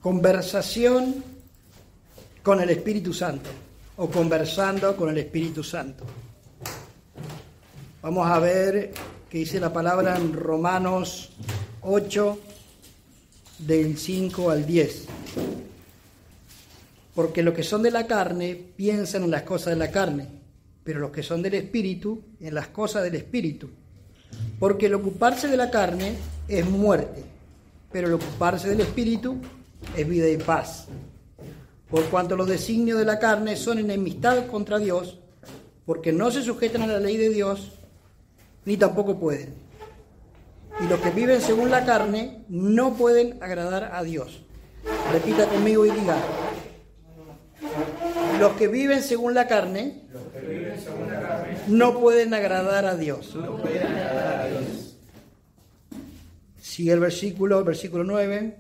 conversación con el Espíritu Santo o conversando con el Espíritu Santo. Vamos a ver qué dice la palabra en Romanos 8, del 5 al 10. Porque los que son de la carne piensan en las cosas de la carne, pero los que son del Espíritu en las cosas del Espíritu. Porque el ocuparse de la carne es muerte, pero el ocuparse del Espíritu es vida y paz. Por cuanto los designios de la carne son enemistad contra Dios, porque no se sujetan a la ley de Dios, ni tampoco pueden. Y los que viven según la carne no pueden agradar a Dios. Repita conmigo y diga: los que viven según la carne no pueden agradar a Dios. Sigue el versículo 9,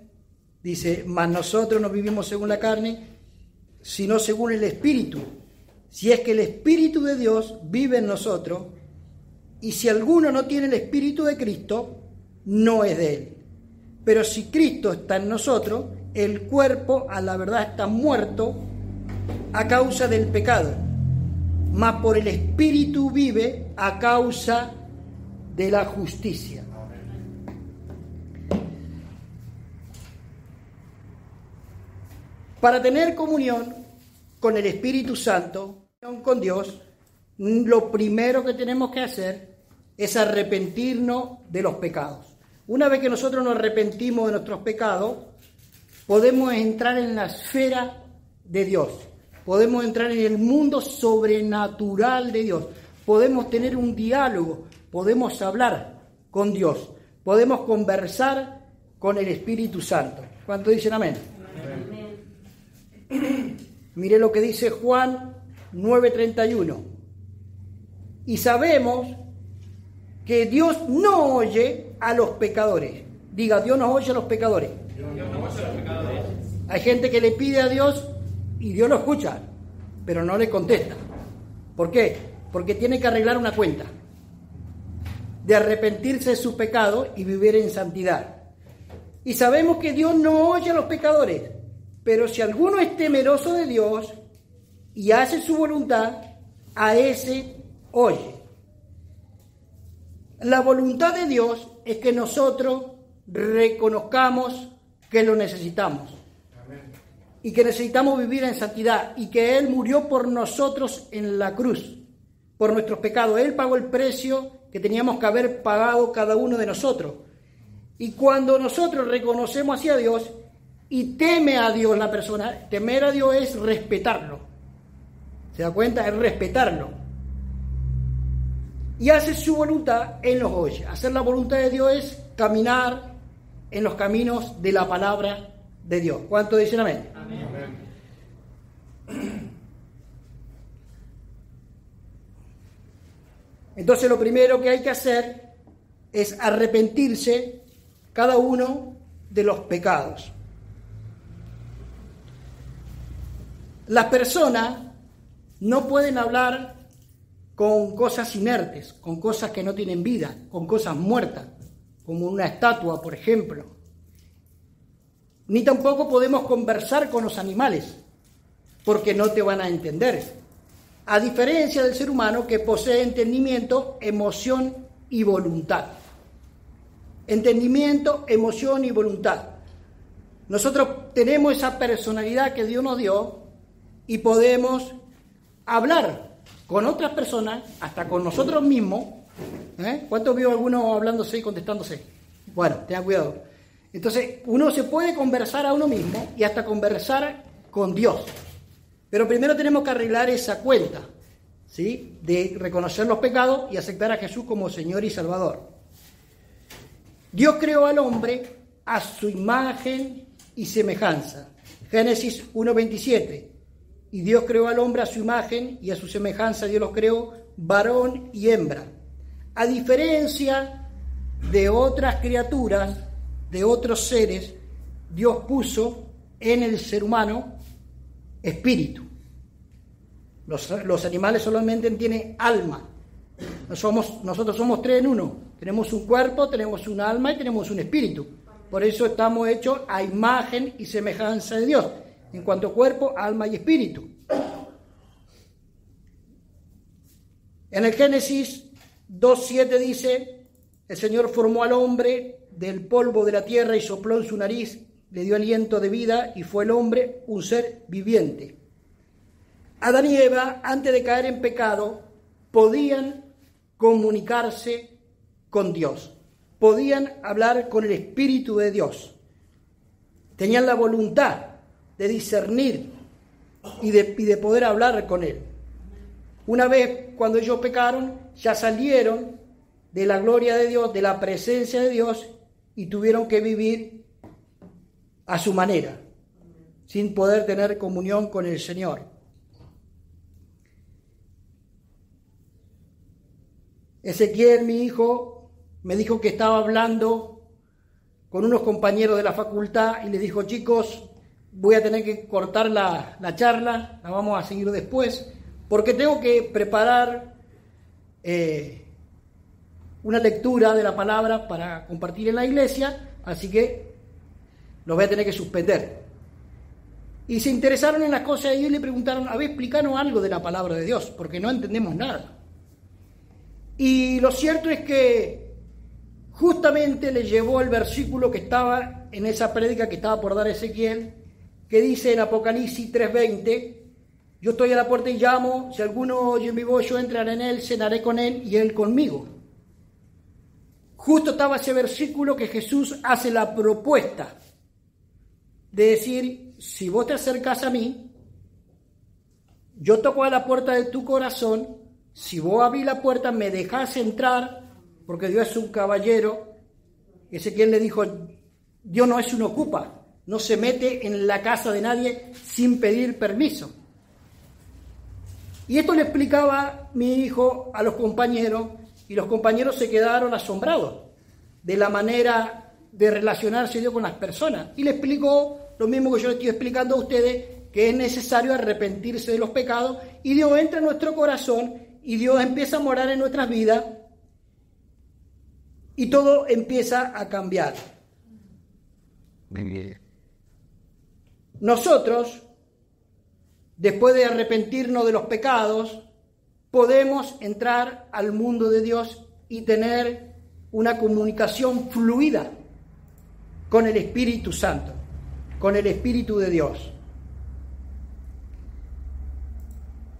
dice: mas nosotros no vivimos según la carne, sino según el Espíritu. Si es que el Espíritu de Dios vive en nosotros, y si alguno no tiene el Espíritu de Cristo, no es de él. Pero si Cristo está en nosotros, el cuerpo a la verdad está muerto a causa del pecado, mas por el Espíritu vive a causa de la justicia. Para tener comunión con el Espíritu Santo, con Dios, lo primero que tenemos que hacer es arrepentirnos de los pecados. Una vez que nosotros nos arrepentimos de nuestros pecados, podemos entrar en la esfera de Dios. Podemos entrar en el mundo sobrenatural de Dios. Podemos tener un diálogo. Podemos hablar con Dios. Podemos conversar con el Espíritu Santo. ¿Cuántos dicen amén? Amén. Mire lo que dice Juan 9:31. Y sabemos que Dios no oye a los pecadores. Diga: Dios no oye a los pecadores. Dios no oye a los pecadores. Hay gente que le pide a Dios y Dios lo escucha, pero no le contesta. ¿Por qué? Porque tiene que arreglar una cuenta de arrepentirse de su pecado y vivir en santidad. Y sabemos que Dios no oye a los pecadores, pero si alguno es temeroso de Dios y hace su voluntad, a ese oye. La voluntad de Dios es que nosotros reconozcamos que lo necesitamos. Amén. Y que necesitamos vivir en santidad y que Él murió por nosotros en la cruz, por nuestros pecados. Él pagó el precio que teníamos que haber pagado cada uno de nosotros. Y cuando nosotros reconocemos hacia Dios y teme a Dios la persona, temer a Dios es respetarlo. ¿Se da cuenta? Es respetarlo. Y hace su voluntad, Él nos oye. Hacer la voluntad de Dios es caminar en los caminos de la palabra de Dios. ¿Cuántos dicen amén? Amén. Entonces lo primero que hay que hacer es arrepentirse cada uno de los pecados. Las personas no pueden hablar con cosas inertes, con cosas que no tienen vida, con cosas muertas, como una estatua, por ejemplo. Ni tampoco podemos conversar con los animales, porque no te van a entender. A diferencia del ser humano que posee entendimiento, emoción y voluntad. Entendimiento, emoción y voluntad. Nosotros tenemos esa personalidad que Dios nos dio y podemos hablar con otras personas, hasta con nosotros mismos. ¿Cuántos vio alguno hablándose y contestándose? Bueno, tenga cuidado. Entonces, uno se puede conversar a uno mismo y hasta conversar con Dios. Pero primero tenemos que arreglar esa cuenta, ¿sí? De reconocer los pecados y aceptar a Jesús como Señor y Salvador. Dios creó al hombre a su imagen y semejanza. Génesis 1:27. Y Dios creó al hombre a su imagen y a su semejanza Dios los creó, varón y hembra. A diferencia de otras criaturas, de otros seres, Dios puso en el ser humano espíritu. Los animales solamente tienen alma. Nosotros somos tres en uno. Tenemos un cuerpo, tenemos un alma y tenemos un espíritu. Por eso estamos hechos a imagen y semejanza de Dios, en cuanto a cuerpo, alma y espíritu. En el Génesis 2:7 dice, el Señor formó al hombre del polvo de la tierra y sopló en su nariz, le dio aliento de vida y fue el hombre un ser viviente. Adán y Eva, antes de caer en pecado, podían comunicarse con Dios, podían hablar con el Espíritu de Dios, tenían la voluntad de discernir y de poder hablar con Él. Una vez cuando ellos pecaron, ya salieron de la gloria de Dios, de la presencia de Dios, y tuvieron que vivir a su manera, sin poder tener comunión con el Señor. Ezequiel, mi hijo, me dijo que estaba hablando con unos compañeros de la facultad y les dijo, chicos, voy a tener que cortar la charla, la vamos a seguir después, porque tengo que preparar una lectura de la palabra para compartir en la iglesia, así que los voy a tener que suspender. Y se interesaron en las cosas de Dios y le preguntaron, a ver, explícanos algo de la palabra de Dios, porque no entendemos nada. Y lo cierto es que justamente le llevó el versículo que estaba en esa prédica que estaba por dar Ezequiel, que dice en Apocalipsis 3:20, yo estoy a la puerta y llamo, si alguno oye mi voz, yo entraré en él, cenaré con él y él conmigo. Justo estaba ese versículo que Jesús hace la propuesta de decir, si vos te acercás a mí, yo toco a la puerta de tu corazón, si vos abrís la puerta, me dejás entrar, porque Dios es un caballero. Ezequiel le dijo, Dios no es un ocupa, no se mete en la casa de nadie sin pedir permiso. Y esto le explicaba mi hijo a los compañeros, y los compañeros se quedaron asombrados de la manera de relacionarse Dios con las personas. Y le explicó lo mismo que yo le estoy explicando a ustedes, que es necesario arrepentirse de los pecados, y Dios entra en nuestro corazón, y Dios empieza a morar en nuestras vidas, y todo empieza a cambiar. Nosotros, después de arrepentirnos de los pecados, podemos entrar al mundo de Dios y tener una comunicación fluida con el Espíritu Santo, con el Espíritu de Dios.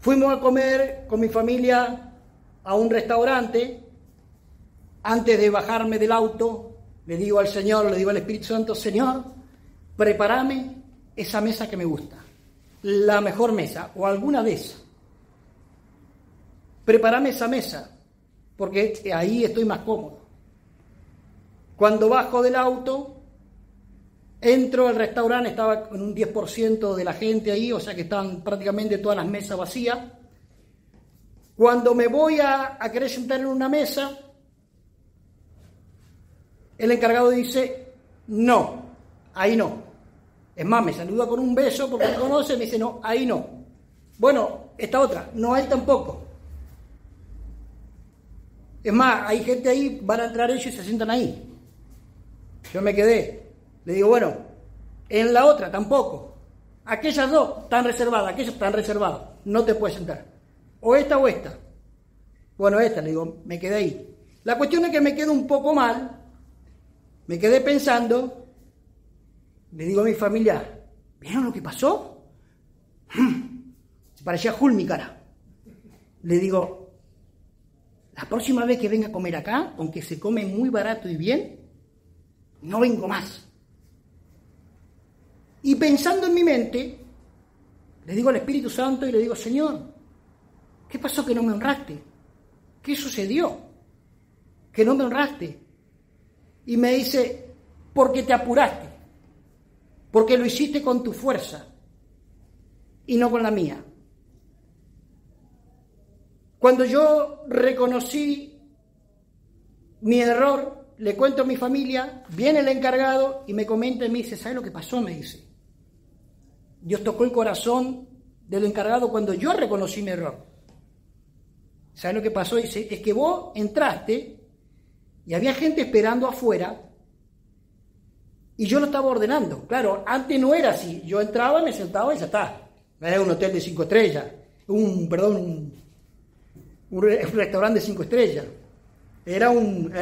Fuimos a comer con mi familia a un restaurante. Antes de bajarme del auto, le digo al Señor, le digo al Espíritu Santo, Señor, prepárame esa mesa que me gusta, la mejor mesa, o alguna de esas. Prepárame esa mesa, porque ahí estoy más cómodo. Cuando bajo del auto, entro al restaurante, estaba con un 10% de la gente ahí, o sea que estaban prácticamente todas las mesas vacías. Cuando me voy a querer sentar en una mesa, el encargado dice, no, ahí no. Es más, me saluda con un beso porque me conoce, me dice, no, ahí no. Bueno, esta otra, no, ahí tampoco. Es más, hay gente ahí, van a entrar ellos y se sientan ahí. Yo me quedé. Le digo, bueno, en la otra tampoco. Aquellas dos están reservadas, aquellas están reservadas. No te puedes sentar. O esta o esta. Bueno, esta, le digo, me quedé ahí. La cuestión es que me quedo un poco mal. Me quedé pensando. Le digo a mi familia, ¿vieron lo que pasó? Se parecía Hulk mi cara. Le digo, la próxima vez que venga a comer acá, aunque se come muy barato y bien, no vengo más. Y pensando en mi mente, le digo al Espíritu Santo y le digo, Señor, ¿qué pasó que no me honraste? ¿Qué sucedió? Que no me honraste. Y me dice, porque te apuraste, porque lo hiciste con tu fuerza y no con la mía. Cuando yo reconocí mi error, le cuento a mi familia, viene el encargado y me comenta y me dice, ¿sabes lo que pasó? Me dice, Dios tocó el corazón del encargado cuando yo reconocí mi error. ¿Sabes lo que pasó? Dice, es que vos entraste y había gente esperando afuera Y yo lo estaba ordenando. Claro, antes no era así. Yo entraba, me sentaba y ya está. Era un hotel de 5 estrellas. Un restaurante de 5 estrellas. Era un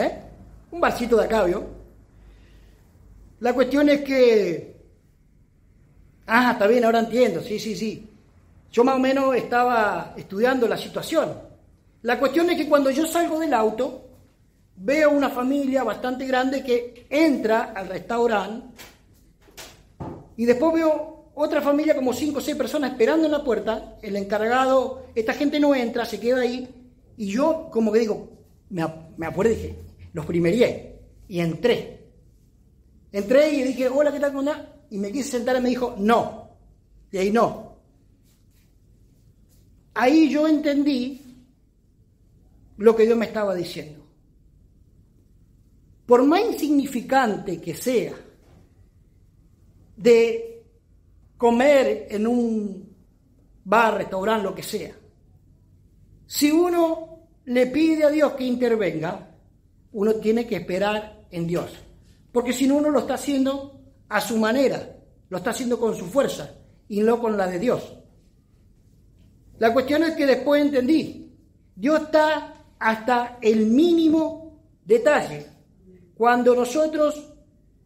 barcito de acá, ¿vio? La cuestión es que... está bien, ahora entiendo. Sí. Yo más o menos estaba estudiando la situación. La cuestión es que cuando yo salgo del auto, veo una familia bastante grande que entra al restaurante y después veo otra familia como 5 o 6 personas esperando en la puerta. El encargado, esta gente no entra, se queda ahí y yo como que digo, me acuerdo y dije, los primerié y entré y dije, hola, ¿qué tal? ¿Cómo andás? Y me quise sentar y me dijo, no, y ahí no. Ahí yo entendí lo que Dios me estaba diciendo. Por más insignificante que sea de comer en un bar, restaurante, lo que sea, si uno le pide a Dios que intervenga, uno tiene que esperar en Dios. Porque si no, uno lo está haciendo a su manera, lo está haciendo con su fuerza y no con la de Dios. La cuestión es que después entendí, Dios está hasta el mínimo detalle. Cuando nosotros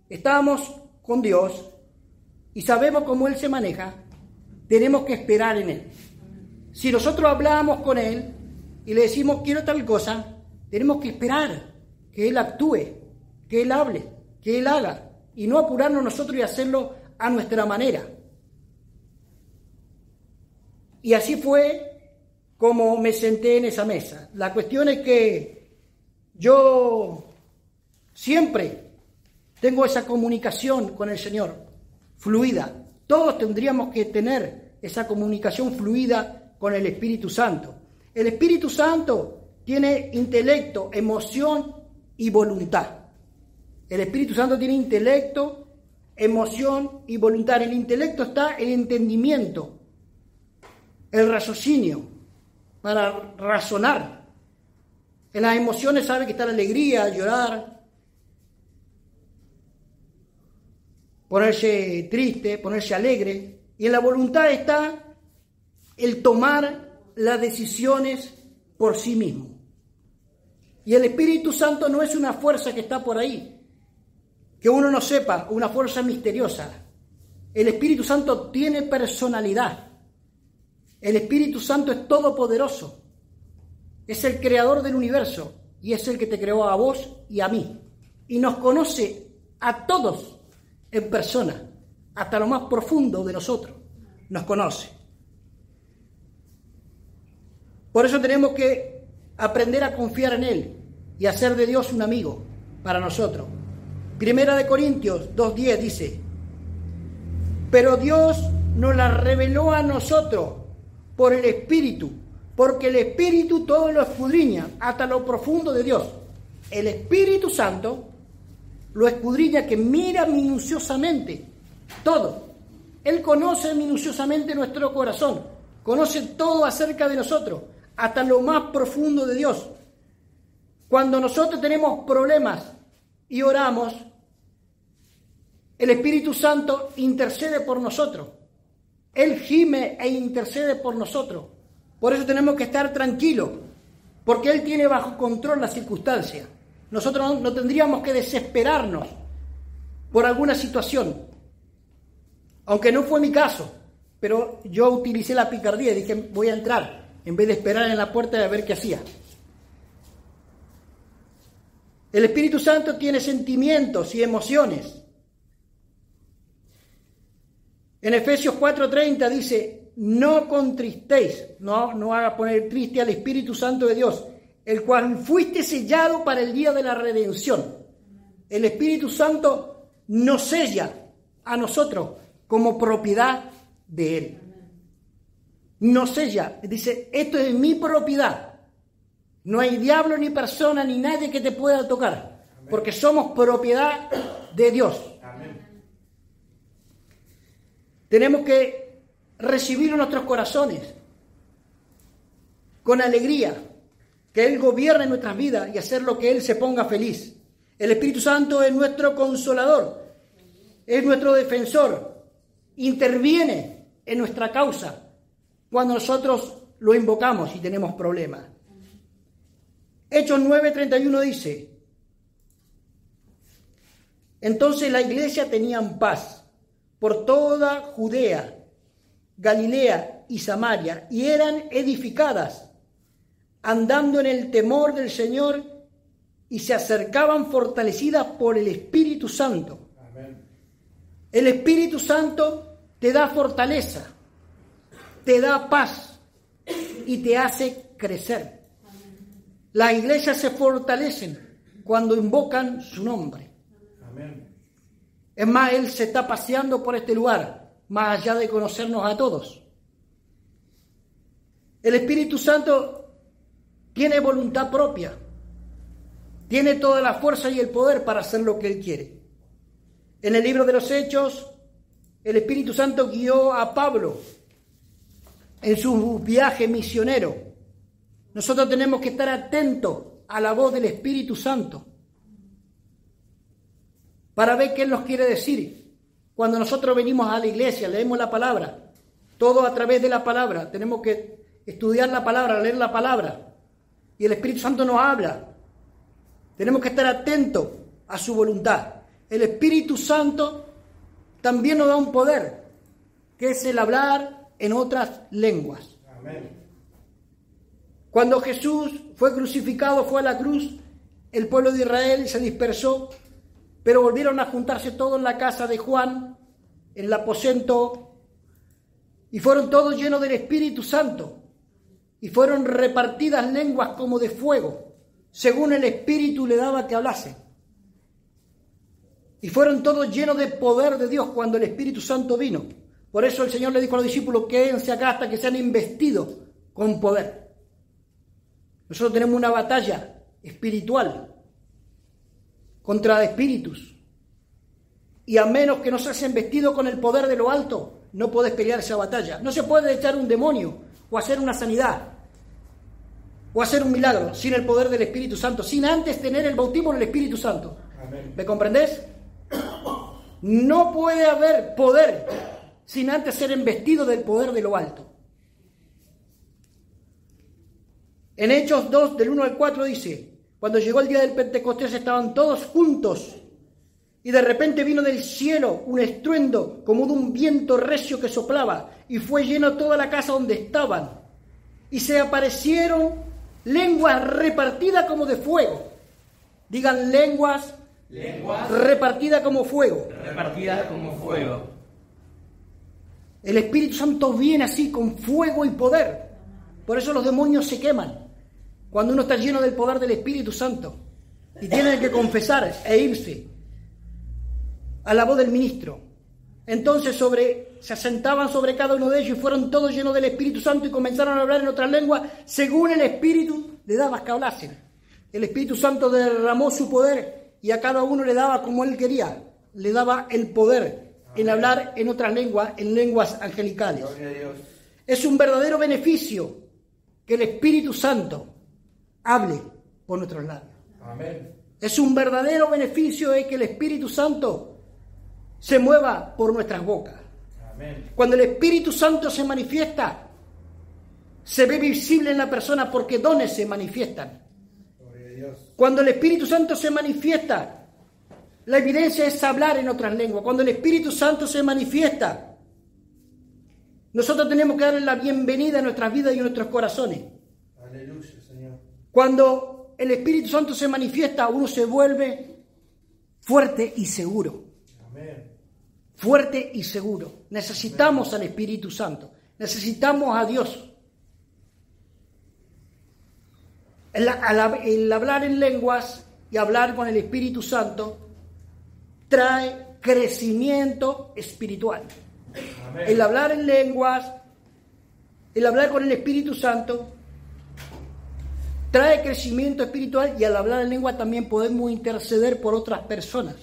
estamos con Dios y sabemos cómo Él se maneja, tenemos que esperar en Él. Si nosotros hablamos con Él y le decimos quiero tal cosa, tenemos que esperar que Él actúe, que Él hable, que Él haga, y no apurarnos nosotros y hacerlo a nuestra manera. Y así fue como me senté en esa mesa. La cuestión es que yo siempre tengo esa comunicación con el Señor, fluida. Todos tendríamos que tener esa comunicación fluida con el Espíritu Santo. El Espíritu Santo tiene intelecto, emoción y voluntad. El Espíritu Santo tiene intelecto, emoción y voluntad. En el intelecto está el entendimiento, el raciocinio, para razonar. En las emociones sabe que está la alegría, llorar, ponerse triste, ponerse alegre. Y en la voluntad está el tomar las decisiones por sí mismo. Y el Espíritu Santo no es una fuerza que está por ahí, que uno no sepa, una fuerza misteriosa. El Espíritu Santo tiene personalidad. El Espíritu Santo es todopoderoso. Es el creador del universo y es el que te creó a vos y a mí. Y nos conoce a todos en persona, hasta lo más profundo de nosotros. Nos conoce. Por eso tenemos que aprender a confiar en Él y hacer de Dios un amigo para nosotros. Primera de Corintios 2:10 dice, pero Dios nos la reveló a nosotros por el Espíritu, porque el Espíritu todo lo escudriña hasta lo profundo de Dios. El Espíritu Santo lo escudriña, que mira minuciosamente todo. Él conoce minuciosamente nuestro corazón, conoce todo acerca de nosotros, hasta lo más profundo de Dios. Cuando nosotros tenemos problemas y oramos, el Espíritu Santo intercede por nosotros. Él gime e intercede por nosotros. Por eso tenemos que estar tranquilos, porque Él tiene bajo control las circunstancias. Nosotros no tendríamos que desesperarnos por alguna situación, aunque no fue mi caso, pero yo utilicé la picardía y dije voy a entrar, en vez de esperar en la puerta y a ver qué hacía. El Espíritu Santo tiene sentimientos y emociones. En Efesios 4:30 dice, no contristéis, no haga poner triste al Espíritu Santo de Dios, el cual fuiste sellado para el día de la redención. El Espíritu Santo nos sella a nosotros como propiedad de Él. Nos sella, dice, esto es mi propiedad. No hay diablo, ni persona, ni nadie que te pueda tocar, porque somos propiedad de Dios. Tenemos que recibir en nuestros corazones con alegría, que Él gobierne nuestras vidas y hacer lo que Él se ponga feliz. El Espíritu Santo es nuestro consolador. es nuestro defensor, interviene en nuestra causa cuando nosotros lo invocamos y tenemos problemas. Hechos 9:31 dice: entonces la iglesia tenía paz por toda Judea, Galilea y Samaria, y eran edificadas, andando en el temor del Señor, y se acercaban fortalecidas por el Espíritu Santo. Amén. El Espíritu Santo te da fortaleza, te da paz y te hace crecer. Las iglesias se fortalecen cuando invocan su nombre. Amén. Es más, Él se está paseando por este lugar, más allá de conocernos a todos. El Espíritu Santo tiene voluntad propia, tiene toda la fuerza y el poder para hacer lo que Él quiere. En el libro de los Hechos, el Espíritu Santo guió a Pablo en su viaje misionero. Nosotros tenemos que estar atentos a la voz del Espíritu Santo para ver qué Él nos quiere decir. Cuando nosotros venimos a la iglesia, leemos la palabra, todo a través de la palabra. Tenemos que estudiar la palabra, leer la palabra, y el Espíritu Santo nos habla. Tenemos que estar atentos a su voluntad. El Espíritu Santo también nos da un poder, que es el hablar en otras lenguas. Amén. Cuando Jesús fue crucificado, fue a la cruz, el pueblo de Israel se dispersó, pero volvieron a juntarse todos en la casa de Juan, en el aposento, y fueron todos llenos del Espíritu Santo, y fueron repartidas lenguas como de fuego, según el Espíritu le daba que hablase. Y fueron todos llenos de poder de Dios cuando el Espíritu Santo vino. Por eso el Señor le dijo a los discípulos: quédense acá hasta que sean investidos con poder. Nosotros tenemos una batalla espiritual contra espíritus. Y a menos que no seas investido con el poder de lo alto, no puedes pelear esa batalla. No se puede echar un demonio o hacer una sanidad o hacer un milagro sin el poder del Espíritu Santo, sin antes tener el bautismo en el Espíritu Santo. Amén. ¿Me comprendés? No puede haber poder sin antes ser investido del poder de lo alto. En Hechos 2, del 1 al 4 dice: cuando llegó el día del Pentecostés estaban todos juntos, y de repente vino del cielo un estruendo como de un viento recio que soplaba, y fue lleno toda la casa donde estaban, y se aparecieron lenguas repartidas como de fuego. Digan: lenguas repartidas como fuego. Repartidas como fuego. El Espíritu Santo viene así con fuego y poder. Por eso los demonios se queman cuando uno está lleno del poder del Espíritu Santo, y tienen que confesar e irse a la voz del ministro. Entonces se asentaban sobre cada uno de ellos, y fueron todos llenos del Espíritu Santo y comenzaron a hablar en otras lenguas según el Espíritu le daba que hablasen. El Espíritu Santo derramó su poder y a cada uno le daba como él quería, le daba el poder en hablar en otras lenguas, en lenguas angelicales. Es un verdadero beneficio que el Espíritu Santo hable por nuestros labios. Amén. Es un verdadero beneficio que el Espíritu Santo se mueva por nuestras bocas. Amén. Cuando el Espíritu Santo se manifiesta, se ve visible en la persona porque dones se manifiestan. Cuando el Espíritu Santo se manifiesta, la evidencia es hablar en otras lenguas. Cuando el Espíritu Santo se manifiesta, nosotros tenemos que darle la bienvenida a nuestras vidas y a nuestros corazones. Aleluya, Señor. Cuando el Espíritu Santo se manifiesta, uno se vuelve fuerte y seguro. Amén. Fuerte y seguro. Necesitamos al Espíritu Santo. Necesitamos a Dios. El hablar en lenguas y hablar con el Espíritu Santo trae crecimiento espiritual. Amén. El hablar en lenguas, el hablar con el Espíritu Santo trae crecimiento espiritual, y al hablar en lengua también podemos interceder por otras personas.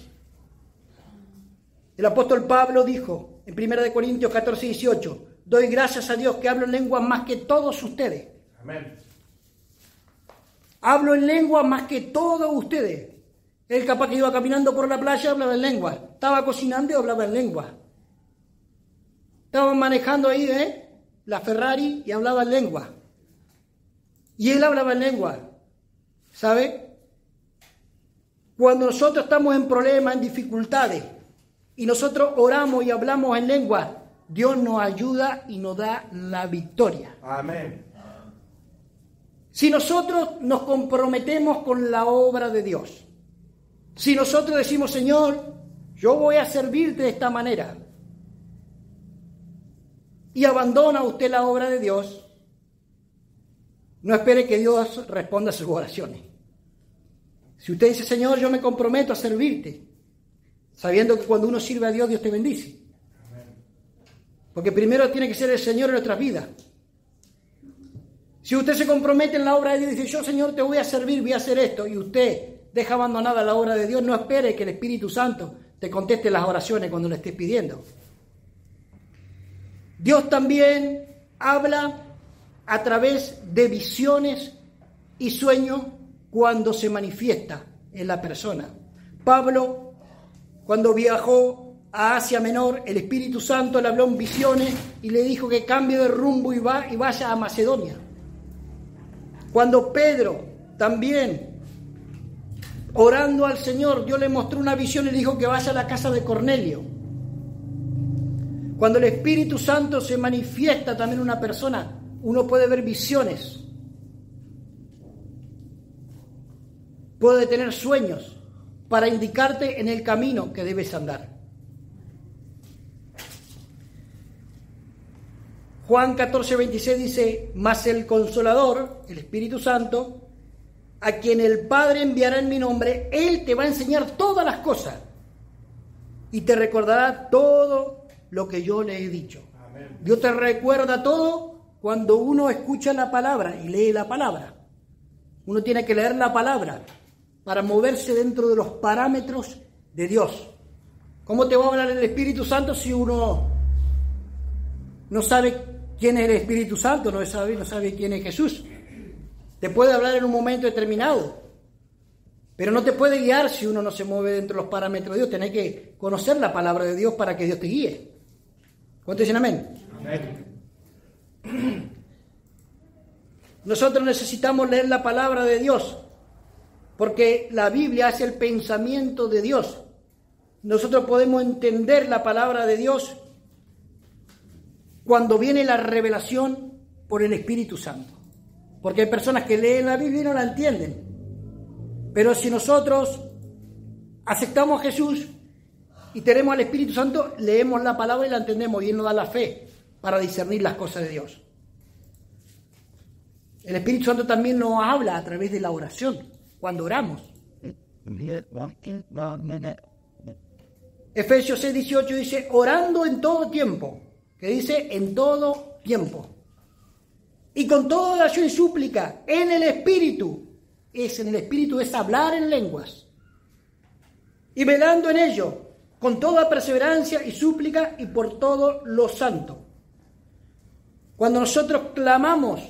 El apóstol Pablo dijo en 1 Corintios 14:18: doy gracias a Dios que hablo en lenguas más que todos ustedes. Amén. Hablo en lengua más que todos ustedes. Él capaz que iba caminando por la playa y hablaba en lengua. Estaba cocinando y hablaba en lengua. Estaba manejando ahí la Ferrari y hablaba en lengua. Y él hablaba en lengua. ¿Sabe? Cuando nosotros estamos en problemas, en dificultades, y nosotros oramos y hablamos en lengua, Dios nos ayuda y nos da la victoria. Amén. Si nosotros nos comprometemos con la obra de Dios, si nosotros decimos, Señor, yo voy a servirte de esta manera, y abandona usted la obra de Dios, no espere que Dios responda a sus oraciones. Si usted dice, Señor, yo me comprometo a servirte, sabiendo que cuando uno sirve a Dios, Dios te bendice. Porque primero tiene que ser el Señor en nuestras vidas. Si usted se compromete en la obra de Dios y dice, yo, Señor, te voy a servir, voy a hacer esto, y usted deja abandonada la obra de Dios, no espere que el Espíritu Santo te conteste las oraciones cuando le estés pidiendo. Dios también habla a través de visiones y sueños cuando se manifiesta en la persona. Pablo, cuando viajó a Asia Menor, el Espíritu Santo le habló en visiones y le dijo que cambie de rumbo y vaya a Macedonia. Cuando Pedro también, orando al Señor, Dios le mostró una visión y le dijo que vaya a la casa de Cornelio. Cuando el Espíritu Santo se manifiesta también en una persona, uno puede ver visiones, puede tener sueños para indicarte en el camino que debes andar. Juan 14:26 dice, mas el Consolador, el Espíritu Santo, a quien el Padre enviará en mi nombre, Él te va a enseñar todas las cosas y te recordará todo lo que yo le he dicho. Amén. Dios te recuerda todo cuando uno escucha la palabra y lee la palabra. Uno tiene que leer la palabra para moverse dentro de los parámetros de Dios. ¿Cómo te va a hablar el Espíritu Santo si uno no sabe quién es el Espíritu Santo, no sabe quién es Jesús? Te puede hablar en un momento determinado, pero no te puede guiar si uno no se mueve dentro de los parámetros de Dios. Tenés que conocer la palabra de Dios para que Dios te guíe. ¿Cuántos dicen amén? Amén. Nosotros necesitamos leer la palabra de Dios, porque la Biblia es el pensamiento de Dios. Nosotros podemos entender la palabra de Dios cuando viene la revelación por el Espíritu Santo. Porque hay personas que leen la Biblia y no la entienden. Pero si nosotros aceptamos a Jesús y tenemos al Espíritu Santo, leemos la palabra y la entendemos, y Él nos da la fe para discernir las cosas de Dios. El Espíritu Santo también nos habla a través de la oración, cuando oramos. Efesios 6:18 dice, orando en todo tiempo, que dice en todo tiempo. Y con toda oración y súplica, en el Espíritu. En el Espíritu es hablar en lenguas. Y velando en ello, con toda perseverancia y súplica y por todo lo santo. Cuando nosotros clamamos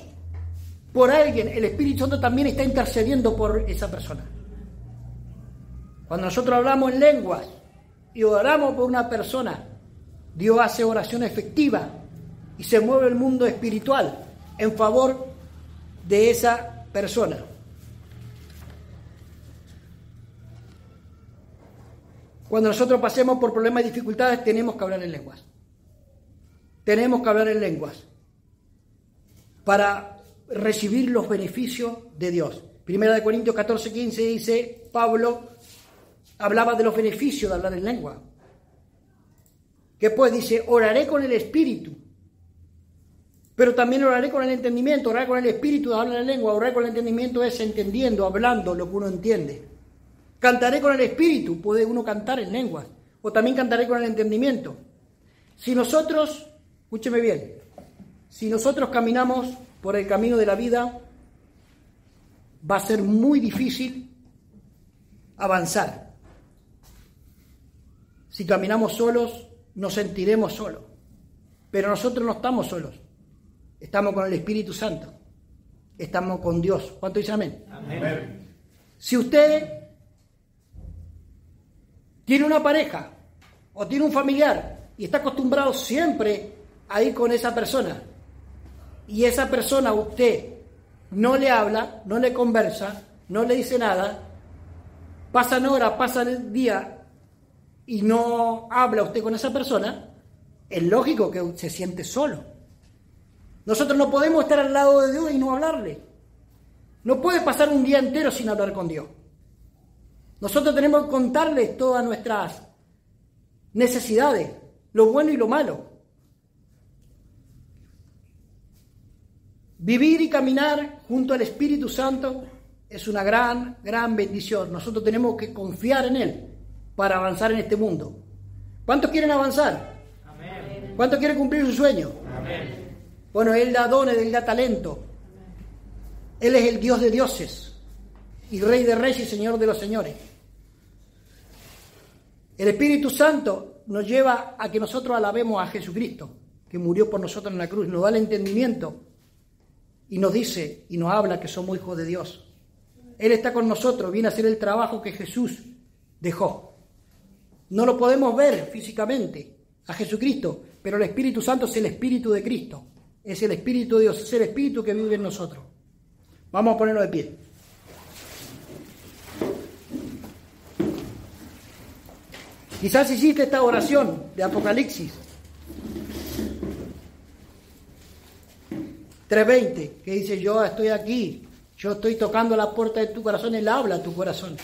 por alguien, el Espíritu Santo también está intercediendo por esa persona. Cuando nosotros hablamos en lenguas y oramos por una persona, Dios hace oración efectiva y se mueve el mundo espiritual en favor de esa persona. Cuando nosotros pasemos por problemas y dificultades, tenemos que hablar en lenguas. Tenemos que hablar en lenguas para recibir los beneficios de Dios. Primera de Corintios 14:15 dice, Pablo hablaba de los beneficios de hablar en lengua. Que pues dice, oraré con el Espíritu, pero también oraré con el entendimiento. Orar con el Espíritu es hablar en lengua, orar con el entendimiento es entendiendo, hablando lo que uno entiende. Cantaré con el Espíritu, puede uno cantar en lenguas, o también cantaré con el entendimiento. Si nosotros, escúcheme bien, si nosotros caminamos por el camino de la vida, va a ser muy difícil avanzar. Si caminamos solos, nos sentiremos solos. Pero nosotros no estamos solos. Estamos con el Espíritu Santo. Estamos con Dios. ¿Cuánto dice amén? Amén. Si usted tiene una pareja o tiene un familiar y está acostumbrado siempre a ir con esa persona, y esa persona a usted no le habla, no le conversa, no le dice nada, pasan horas, pasan el día y no habla usted con esa persona, es lógico que se siente solo. Nosotros no podemos estar al lado de Dios y no hablarle. No puede pasar un día entero sin hablar con Dios. Nosotros tenemos que contarle todas nuestras necesidades, lo bueno y lo malo. Vivir y caminar junto al Espíritu Santo es una gran, gran bendición. Nosotros tenemos que confiar en Él para avanzar en este mundo. ¿Cuántos quieren avanzar? Amén. ¿Cuántos quieren cumplir su sueño? Amén. Bueno, Él da dones, Él da talento. Él es el Dios de dioses y Rey de reyes y Señor de los señores. El Espíritu Santo nos lleva a que nosotros alabemos a Jesucristo, que murió por nosotros en la cruz. Nos da el entendimiento y nos dice y nos habla que somos hijos de Dios. Él está con nosotros, viene a hacer el trabajo que Jesús dejó. No lo podemos ver físicamente a Jesucristo, pero el Espíritu Santo es el Espíritu de Cristo. Es el Espíritu de Dios, es el Espíritu que vive en nosotros. Vamos a ponernos de pie. Quizás hiciste esta oración de Apocalipsis 3:20, que dice: yo estoy aquí, yo estoy tocando la puerta de tu corazón. Él habla a tu corazón.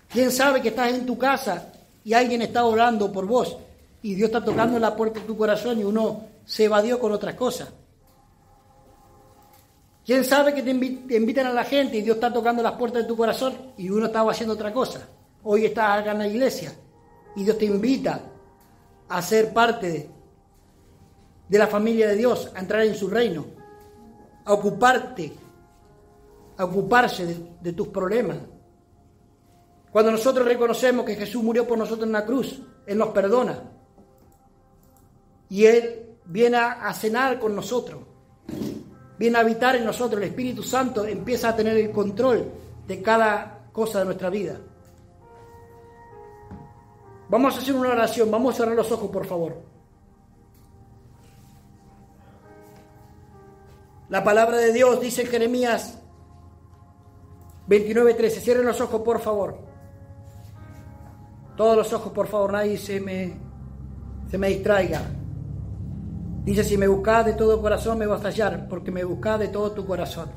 ¿Quién sabe que estás en tu casa y alguien está orando por vos y Dios está tocando la puerta de tu corazón y uno se evadió con otras cosas? ¿Quién sabe que te invitan a la gente y Dios está tocando las puertas de tu corazón y uno estaba haciendo otra cosa? Hoy estás acá en la iglesia y Dios te invita a ser parte de la familia de Dios, a entrar en su reino, a ocuparse de tus problemas. Cuando nosotros reconocemos que Jesús murió por nosotros en la cruz, Él nos perdona y Él viene a cenar con nosotros, viene a habitar en nosotros. El Espíritu Santo empieza a tener el control de cada cosa de nuestra vida. Vamos a hacer una oración, vamos a cerrar los ojos, por favor. La palabra de Dios dice en Jeremías 29:13. Cierren los ojos, por favor. Todos los ojos, por favor, nadie se me distraiga. Dice: si me buscás de todo corazón me vas a hallar, porque me buscás de todo tu corazón.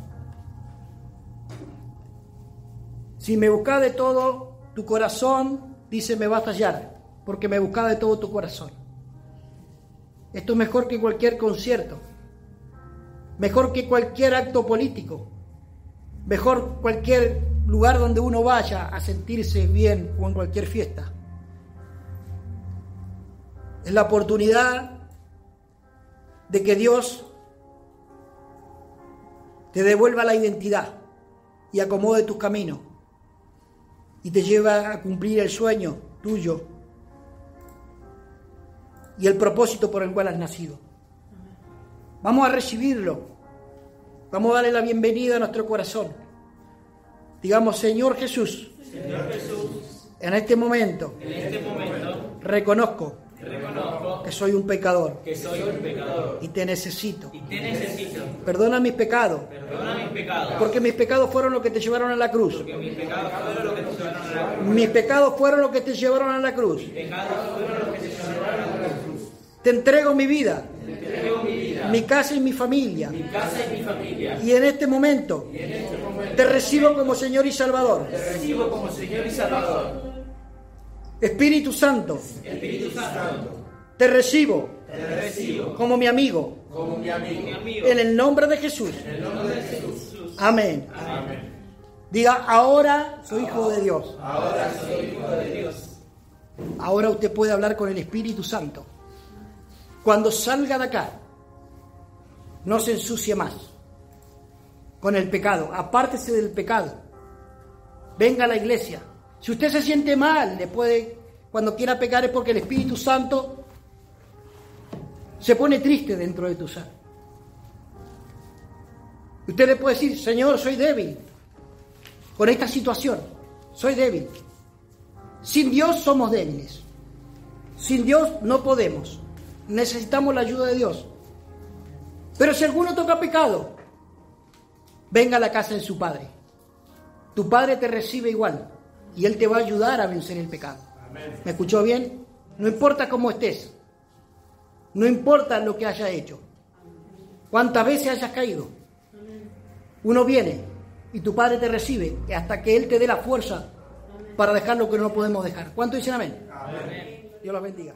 Si me buscás de todo tu corazón, dice, me vas a hallar, porque me buscás de todo tu corazón. Esto es mejor que cualquier concierto, mejor que cualquier acto político, mejor cualquier lugar donde uno vaya a sentirse bien o en cualquier fiesta. Es la oportunidad de que Dios te devuelva la identidad y acomode tus caminos y te lleva a cumplir el sueño tuyo y el propósito por el cual has nacido. Vamos a recibirlo, vamos a darle la bienvenida a nuestro corazón. Digamos: Señor Jesús, en este momento, reconozco que soy un pecador y te necesito. Perdona mis pecados, porque mis pecados fueron los que te llevaron a la cruz. Mis pecados fueron los que te llevaron a la cruz. Te entrego mi vida, mi casa y mi familia. Y en este momento te recibo como Señor y Salvador. Espíritu Santo, te recibo como mi amigo. En el nombre de Jesús. Amén. Diga: ahora soy hijo de Dios. Ahora usted puede hablar con el Espíritu Santo. Cuando salga de acá, no se ensucie más con el pecado. Apártese del pecado. Venga a la iglesia. Si usted se siente mal, cuando quiera pecar, es porque el Espíritu Santo se pone triste dentro de tu ser. Usted le puede decir: Señor, soy débil con esta situación. Soy débil. Sin Dios somos débiles. Sin Dios no podemos. Necesitamos la ayuda de Dios. Pero si alguno toca pecado, venga a la casa de su Padre. Tu Padre te recibe igual y Él te va a ayudar a vencer el pecado. Amén. ¿Me escuchó bien? No importa cómo estés. No importa lo que hayas hecho. Cuántas veces hayas caído. Uno viene y tu Padre te recibe hasta que Él te dé la fuerza para dejar lo que no podemos dejar. ¿Cuánto dicen amén? Amén. Dios los bendiga.